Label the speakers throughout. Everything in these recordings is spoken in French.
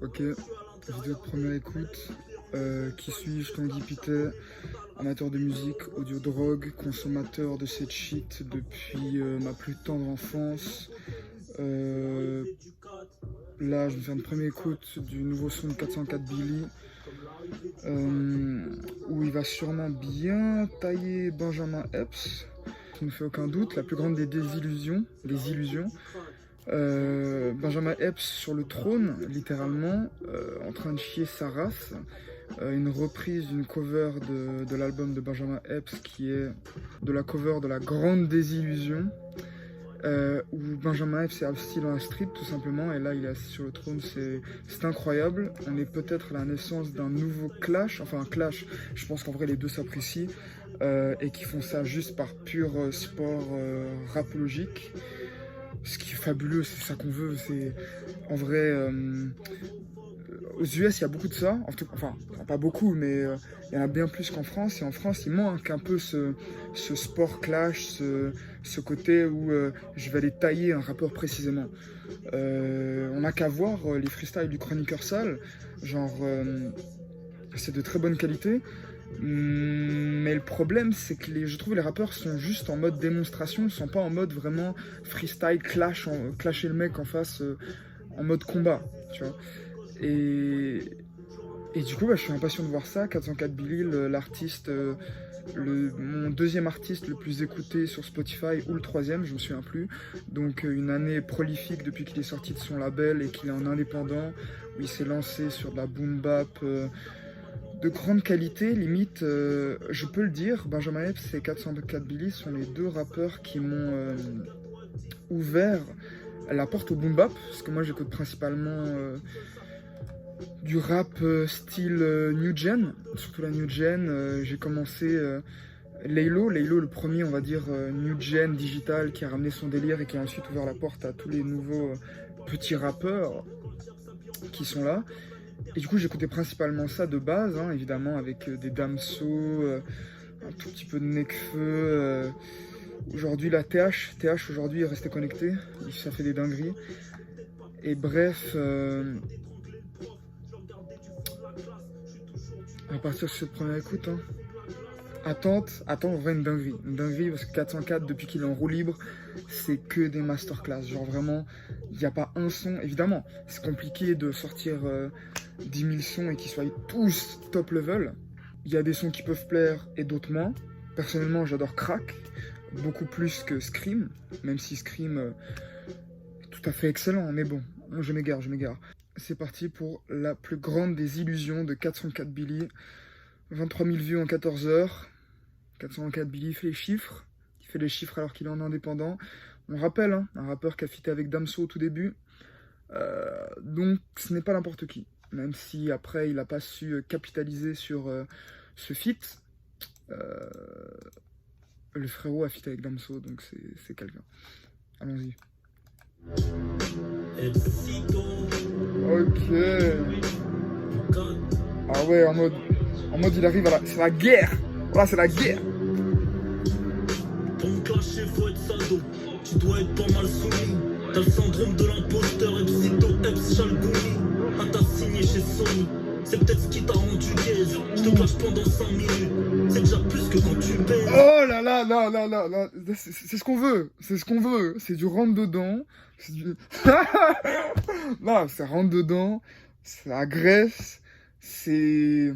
Speaker 1: Ok, vidéo de première écoute. Qui suis-je, Tanguy Pitet, amateur de musique, audio-drogue, consommateur de cette shit depuis ma plus tendre enfance. Là, je vais faire une première écoute du nouveau son de 404 Billy, où il va sûrement bien tailler Benjamin Epps. Ça ne fait aucun doute, la plus grande des illusions. Benjamin Epps sur le trône, littéralement, en train de chier sa race. Une reprise d'une cover de l'album de Benjamin Epps qui est de la cover de La Grande Désillusion, où Benjamin Epps est assis dans la street tout simplement, et là il est assis sur le trône. C'est incroyable. On est peut-être à la naissance d'un nouveau clash, enfin un clash, je pense qu'en vrai les deux s'apprécient, et qui font ça juste par pur sport rapologique. Ce qui est fabuleux, c'est ça qu'on veut. C'est en vrai, aux US il y a beaucoup de ça, enfin pas beaucoup, mais il y en a bien plus qu'en France. Et en France il manque un peu ce sport clash, ce côté où je vais aller tailler un rappeur précisément. On n'a qu'à voir les freestyles du Chroniqueur Sale, genre c'est de très bonne qualité. Mais le problème, c'est que je trouve les rappeurs sont juste en mode démonstration, sont pas en mode vraiment freestyle, clasher le mec en face en mode combat, tu vois. Et du coup, je suis impatient de voir ça. 404 Billy, l'artiste, mon deuxième artiste le plus écouté sur Spotify, ou le troisième, je me souviens plus. Donc une année prolifique depuis qu'il est sorti de son label et qu'il est en indépendant, où il s'est lancé sur de la boom bap de grande qualité, limite, je peux le dire, Benjamin Epps et 404 Billy sont les deux rappeurs qui m'ont ouvert la porte au boom bap, parce que moi j'écoute principalement du rap style new gen, surtout la new gen. J'ai commencé Laylo, le premier, on va dire, new gen digital, qui a ramené son délire et qui a ensuite ouvert la porte à tous les nouveaux petits rappeurs qui sont là. Et du coup, j'écoutais principalement ça de base, hein, évidemment, avec des Damso, un tout petit peu de Nekfeu. Aujourd'hui, la TH aujourd'hui est resté connecté, ça fait des dingueries. Et bref, on va partir sur cette première écoute. Hein. Attends, en vrai, une dinguerie, parce que 404, depuis qu'il est en roue libre, c'est que des masterclass. Genre vraiment, il n'y a pas un son. Évidemment, c'est compliqué de sortir 10 000 sons et qu'ils soient tous top level. Il y a des sons qui peuvent plaire et d'autres moins. Personnellement, j'adore Crack, beaucoup plus que Scream, même si Scream est tout à fait excellent, mais bon, je m'égare. C'est parti pour la plus grande des illusions de 404 Billy. 23 000 vues en 14 heures. 404 Billy il fait les chiffres alors qu'il est en indépendant. On rappelle, hein, un rappeur qui a featé avec Damso au tout début. Donc ce n'est pas n'importe qui. Même si après il n'a pas su capitaliser sur ce feat. Le frérot a featé avec Damso, donc c'est quelqu'un. Allons-y. Ok. Ah ouais, en mode il arrive c'est la guerre. Voilà, c'est la guerre.
Speaker 2: Pour me clasher, faut être sado. Tu dois être pas mal soumis. T'as le syndrome de l'imposteur, Epsito, Epps, Chalgouni. Un tas signé chez Sony. C'est peut-être ce qui t'a rendu gaze. Je te clash pendant 5 minutes. C'est déjà plus que quand tu payes.
Speaker 1: Oh là là. C'est ce qu'on veut. C'est du rentre dedans. Non, ça rentre dedans. Ça agresse. C'est...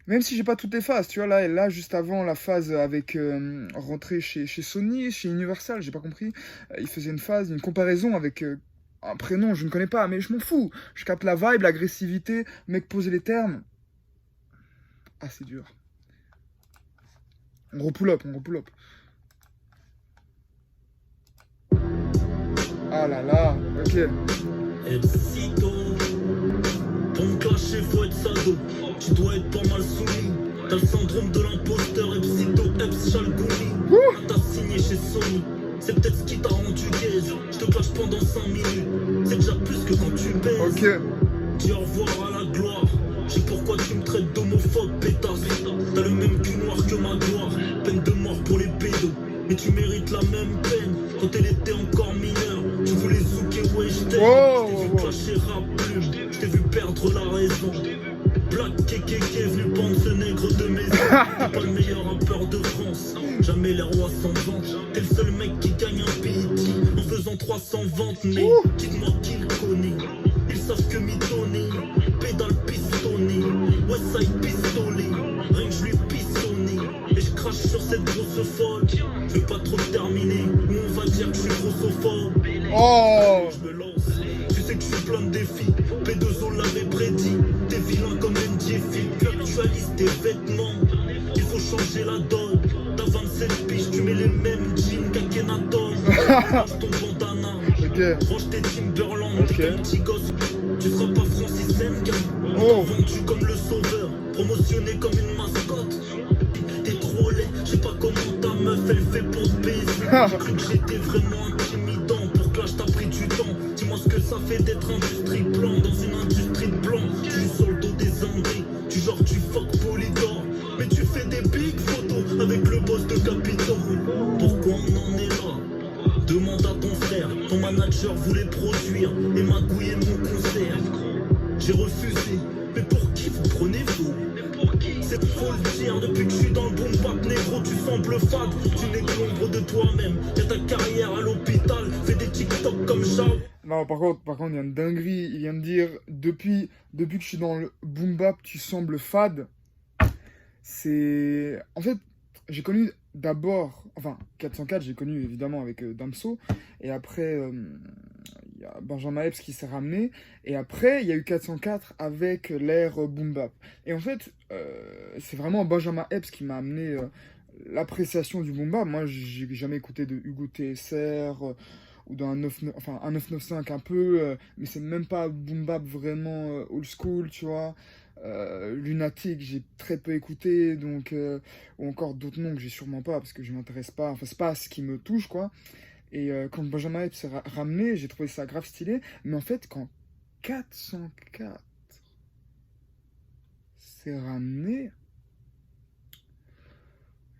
Speaker 1: Même si j'ai pas toutes les phases, tu vois, là juste avant la phase avec rentrer chez Sony, chez Universal, j'ai pas compris, il faisait une comparaison avec un prénom, je ne connais pas, mais je m'en fous, je capte la vibe, l'agressivité, mec pose les termes. Ah, c'est dur. On repull up. Ah là là, ok.
Speaker 2: Epsito, pour me clasher, faut être sado. Tu dois être pas mal soumis. T'as le syndrome de l'imposteur, Epsito, Epps, Chalgouni. T'as signé chez Sony. C'est peut-être ce qui t'a rendu gaze. Je te clash pendant 5 minutes. C'est déjà plus que quand tu baises.
Speaker 1: Ok.
Speaker 2: Dis au revoir à la gloire. Je sais pourquoi tu me traites d'homophobe, pétasse. T'as le même cul noir que ma gloire. Peine de mort pour les pédos. Mais tu mérites la même peine quand elle était encore mineure. Tu voulais zouker ouais, j't'ai
Speaker 1: Wow,
Speaker 2: vu
Speaker 1: wow.
Speaker 2: clasher rap plume, j't'ai vu perdre la raison. Black Kekeke venu pendre ce nègre de maison. T'es pas le meilleur rappeur de France, jamais les rois s'en vantent. T'es le seul mec qui gagne un BET en faisant 300 ventes. Mais dites-moi qui le connaît, ils savent que Mitoni, pédale pistonné, Westside pistolet, rien que je lui pistonné. Et je crache sur cette grosse folle, je veux pas trop terminer, ou on va dire que je suis grossophobe.
Speaker 1: Oh.
Speaker 2: Je me lance, tu sais que je suis plein de défis, P2O l'avait prédit, t'es vilain comme MJF, tu actualises tes vêtements, il faut changer la donne, t'as 27 piges, tu mets les mêmes jeans qu'Akhenaton, range ton bandana, range tes Timberland, t'es un petit gosse, tu seras pas Francis Ngannou, on t'a vendu comme le sauveur, promotionné comme une mascotte. T'es trop laid, je sais pas comment ta meuf elle fait pour te baiser. J'ai cru que j'étais vraiment intimidant, pour que là je t'ai pris du temps. Dis-moi ce que ça fait d'être industrie blanc dans une industrie de blanc. Tu joues sur le dos des indés, tu genre tu fuck Polydor. Mais tu fais des big photos avec le boss de Capitol. Pourquoi on en est là? Demande à ton frère, ton manager voulait produire et magouiller mon concert. J'ai refusé, mais pour qui vous prenez-vous? C'est faut le dire, depuis que je suis dans le boom bap négro, tu sembles fade, tu n'es que l'ombre de toi-même. Y'a ta carrière à l'hôpital, fais des TikTok comme ça.
Speaker 1: Non, par contre, il y a une dinguerie. Il vient de dire, depuis que je suis dans le boom bap, tu sembles fade. C'est... En fait, j'ai connu d'abord... Enfin, 404, j'ai connu évidemment avec Damso. Et après, il y a Benjamin Epps qui s'est ramené. Et après, il y a eu 404 avec l'ère boom bap. Et en fait, c'est vraiment Benjamin Epps qui m'a amené l'appréciation du boom bap. Moi, j'ai jamais écouté de Hugo TSR... ou d'un 995 un peu, mais c'est même pas boom bap vraiment old school, tu vois. Lunatic, j'ai très peu écouté, donc, ou encore d'autres noms que j'ai sûrement pas, parce que je m'intéresse pas, enfin c'est pas ce qui me touche, quoi. Et quand Benjamin Epps s'est ramené, j'ai trouvé ça grave stylé, mais en fait, quand 404 s'est ramené,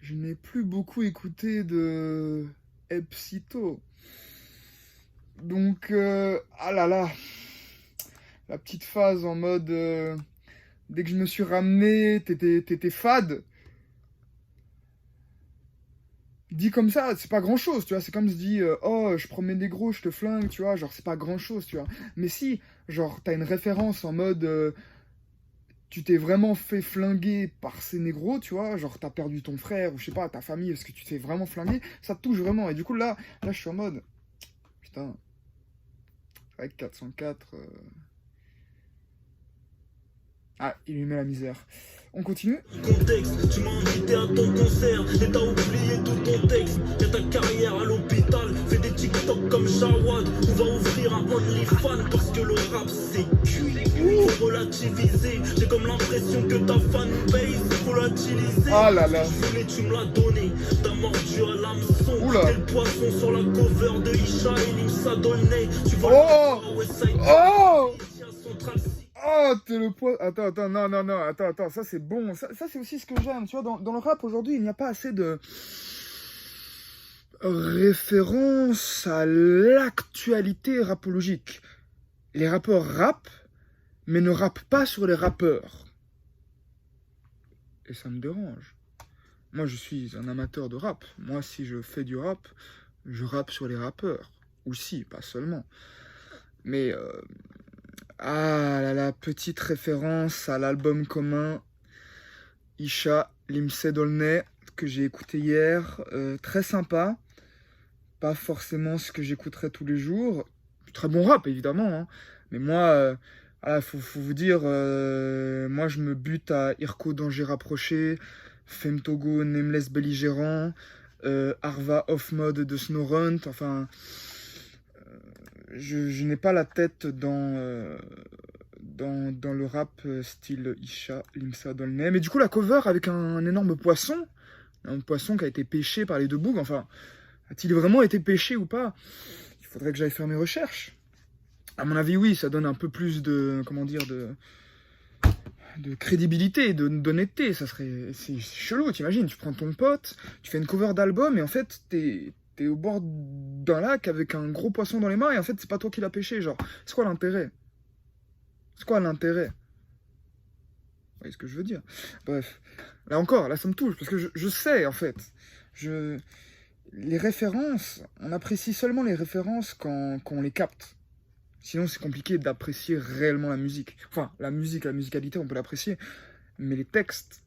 Speaker 1: je n'ai plus beaucoup écouté de Epsito. Donc, ah là là, la petite phase en mode, dès que je me suis ramené, t'étais fade. Dit comme ça, c'est pas grand chose, tu vois. C'est comme se dit, oh, je promets des gros, je te flingue, tu vois. Genre, c'est pas grand chose, tu vois. Mais si, genre, t'as une référence en mode, tu t'es vraiment fait flinguer par ces négros, tu vois. Genre, t'as perdu ton frère, ou je sais pas, ta famille, parce que tu t'es vraiment flingué. Ça te touche vraiment. Et du coup, là, je suis en mode, putain. Avec 404... Ah, il lui met la misère. On continue.
Speaker 2: Contexte, tu m'as invité à ton concert et t'as oublié tout ton texte. Y'a ta carrière à l'hôpital, fais des TikTok comme Shawad. On va ouvrir un OnlyFans parce que le rap c'est cuit. Faut relativiser, j'ai comme l'impression que ta fanbase volatilisée.
Speaker 1: Ah là là.
Speaker 2: Mais tu me l'as donné, t'as mordu à l'hameçon.
Speaker 1: Oula.
Speaker 2: T'es le poisson sur la cover de Isha et Limsa Dolnay. Tu vois
Speaker 1: Oh. Oh.
Speaker 2: Central.
Speaker 1: Oh, t'es le poids. Attends, non, attends, ça c'est bon. Ça c'est aussi ce que j'aime. Tu vois, dans le rap aujourd'hui, il n'y a pas assez de référence à l'actualité rapologique. Les rappeurs rappent, mais ne rappent pas sur les rappeurs. Et ça me dérange. Moi, je suis un amateur de rap. Moi, si je fais du rap, je rappe sur les rappeurs. Aussi, pas seulement. Mais... Ah là là, petite référence à l'album commun Isha, Limsa Dolnay, que j'ai écouté hier. Très sympa. Pas forcément ce que j'écouterais tous les jours. Très bon rap, évidemment. Hein. Mais moi, faut vous dire, moi je me bute à Irko Danger Rapproché, Femme Togo, Nameless Belligérant, Arva Off Mode de Snowrunt, enfin... Je n'ai pas la tête dans le rap style Isha, Limsa Dolnay. Mais du coup, la cover avec un énorme poisson, un poisson qui a été pêché par les deux bougs, enfin, a-t-il vraiment été pêché ou pas? Il faudrait que j'aille faire mes recherches. À mon avis, oui, ça donne un peu plus de, comment dire, de crédibilité, d'honnêteté. C'est chelou, t'imagines, tu prends ton pote, tu fais une cover d'album et en fait, t'es T'es au bord d'un lac avec un gros poisson dans les mains et en fait, c'est pas toi qui l'as pêché. Genre, c'est quoi l'intérêt? C'est quoi l'intérêt? Vous voyez ce que je veux dire? Bref. Là encore, là, ça me touche parce que je sais, en fait. Les références, on apprécie seulement les références quand on les capte. Sinon, c'est compliqué d'apprécier réellement la musique. Enfin, la musique, la musicalité, on peut l'apprécier. Mais les textes,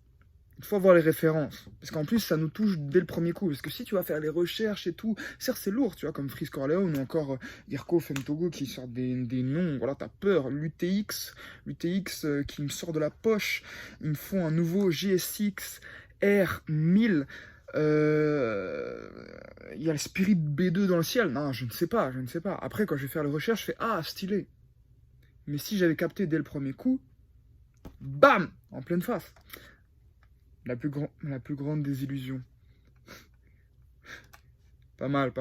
Speaker 1: il faut avoir les références. Parce qu'en plus, ça nous touche dès le premier coup. Parce que si tu vas faire les recherches et tout, certes, c'est lourd, tu vois, comme Freeze Corleone ou encore Irko Femtogo qui sortent des noms. Voilà, t'as peur. L'UTX qui me sort de la poche. Ils me font un nouveau GSX R1000. Il y a le Spirit B2 dans le ciel. Non, je ne sais pas. Après, quand je vais faire les recherches, je fais ah, stylé. Mais si j'avais capté dès le premier coup, bam, en pleine face. La plus grande désillusion. Pas mal.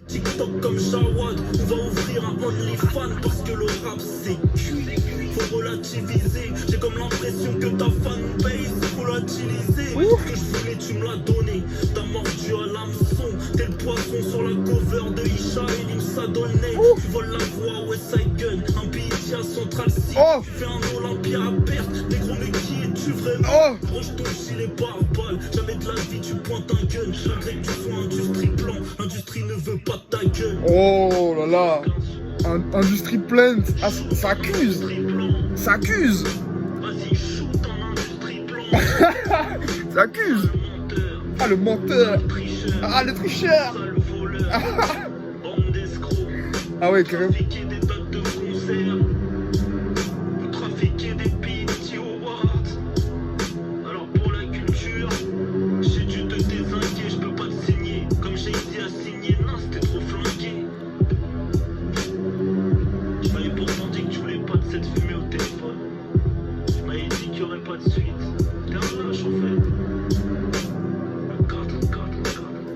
Speaker 2: TikTok comme Jawad, on va ouvrir un OnlyFans parce que le rap c'est cuit. Faut relativiser, j'ai comme l'impression que ta fanbase est volatilisée. Ce que je voulais, tu me l'as donné. T'as mordu à l'hameçon, t'es le poisson sur la cover de Isha et Lim Sadolnay. Tu voles la voix West Side Gun, un BT à Central City. Tu fais un Olympia à perte, des gros mais qui es-tu vraiment? Range ton gilet par balle, jamais de la vie tu pointes un gun. Malgré que tu sois industrie blanc, l'industrie ne veut pas ta gueule.
Speaker 1: Oh là là, Industrie Plant, ah, ça accuse.
Speaker 2: Vas-y, shoot en industrie blanc.
Speaker 1: Ça accuse. Ah, le menteur. Ah, le tricheur.
Speaker 2: Sale voleur. Bande d'escrocs.
Speaker 1: Ah ouais, carrément.
Speaker 2: Trafiquer des dates de concert. Trafiquer des BET Awards. Alors pour la culture, j'ai dû te désinguer, je peux pas te signer. Comme j'ai dit à signer, non, c'était trop flanqué. Tu m'avais pourtant dit que tu voulais pas de cette fumée au téléphone. Tu m'avais dit qu'il y aurait pas de suite. T'es un lâche en fait. Le 4.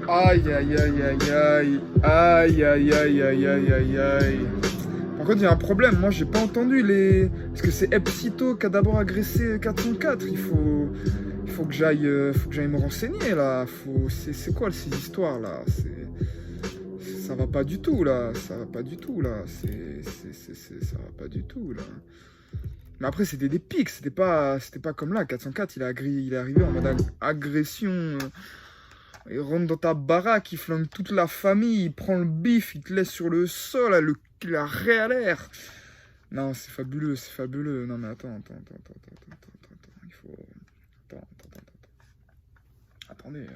Speaker 1: Aïe. Par contre, il y a un problème. Moi, j'ai pas entendu les. Parce que c'est Epsito qui a d'abord agressé 404. Il faut que j'aille me renseigner là. C'est quoi ces histoires là? Ça va pas du tout là. Ça va pas du tout là. Mais après, c'était des pics. C'était pas comme là. 404, il est arrivé en mode agression. Il rentre dans ta baraque, il flingue toute la famille, il prend le bif, il te laisse sur le sol, il a rien à l'air. Non, c'est fabuleux. Non mais attends. Il faut... Attendez.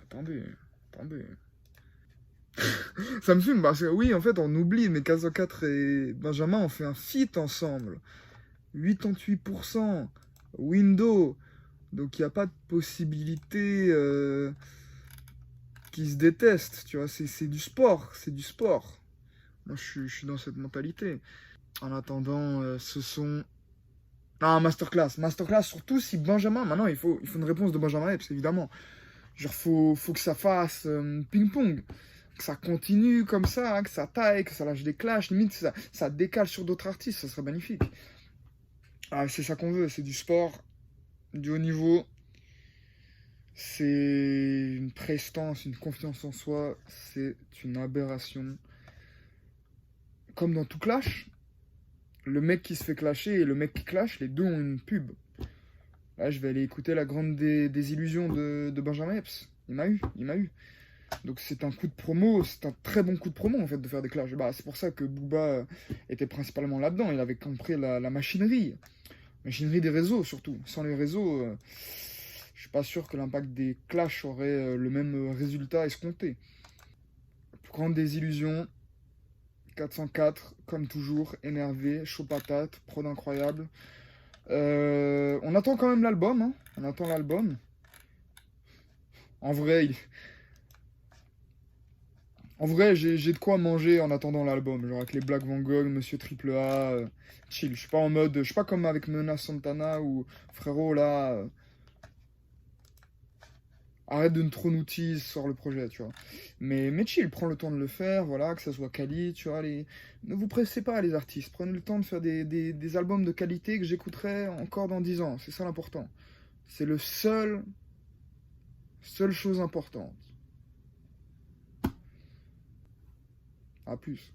Speaker 1: Ça me fume parce que oui, en fait, on oublie, mais 404 et Benjamin ont fait un feat ensemble. 88%, Windows. Donc il n'y a pas de possibilité... qui se détestent, tu vois, c'est du sport. Moi, je suis dans cette mentalité. En attendant, ce sont... Ah, masterclass, surtout si Benjamin... Maintenant, il faut une réponse de Benjamin Epps, évidemment. Genre, faut que ça fasse ping-pong. Que ça continue comme ça, hein, que ça taille, que ça lâche des clashs. Limite, ça décale sur d'autres artistes, ça serait magnifique. Ah, c'est ça qu'on veut, c'est du sport, du haut niveau. C'est une prestance, une confiance en soi, c'est une aberration. Comme dans tout clash, le mec qui se fait clasher et le mec qui clash, les deux ont une pub. Là, je vais aller écouter la grande désillusion de Benjamin Epps. Il m'a eu. Donc c'est un coup de promo, c'est un très bon coup de promo en fait de faire des clashs. Bah, c'est pour ça que Booba était principalement là-dedans. Il avait compris la machinerie des réseaux surtout. Sans les réseaux... je suis pas sûr que l'impact des clashs aurait le même résultat escompté. Plus grande désillusion, 404, comme toujours, énervé, chaud patate, prod incroyable. On attend quand même l'album, hein. On attend l'album. En vrai, j'ai de quoi manger en attendant l'album. Genre avec les Black Van Gogh, Monsieur Triple A, chill. Je suis pas en mode, je suis pas comme avec Menace Santana ou frérot là... arrête de trop nous tease, sors le projet, tu vois. Mais chill, prends le temps de le faire, voilà, que ça soit quali, tu vois. Ne vous pressez pas, les artistes. Prenez le temps de faire des albums de qualité que j'écouterai encore dans 10 ans. C'est ça l'important. C'est seule chose importante. À plus.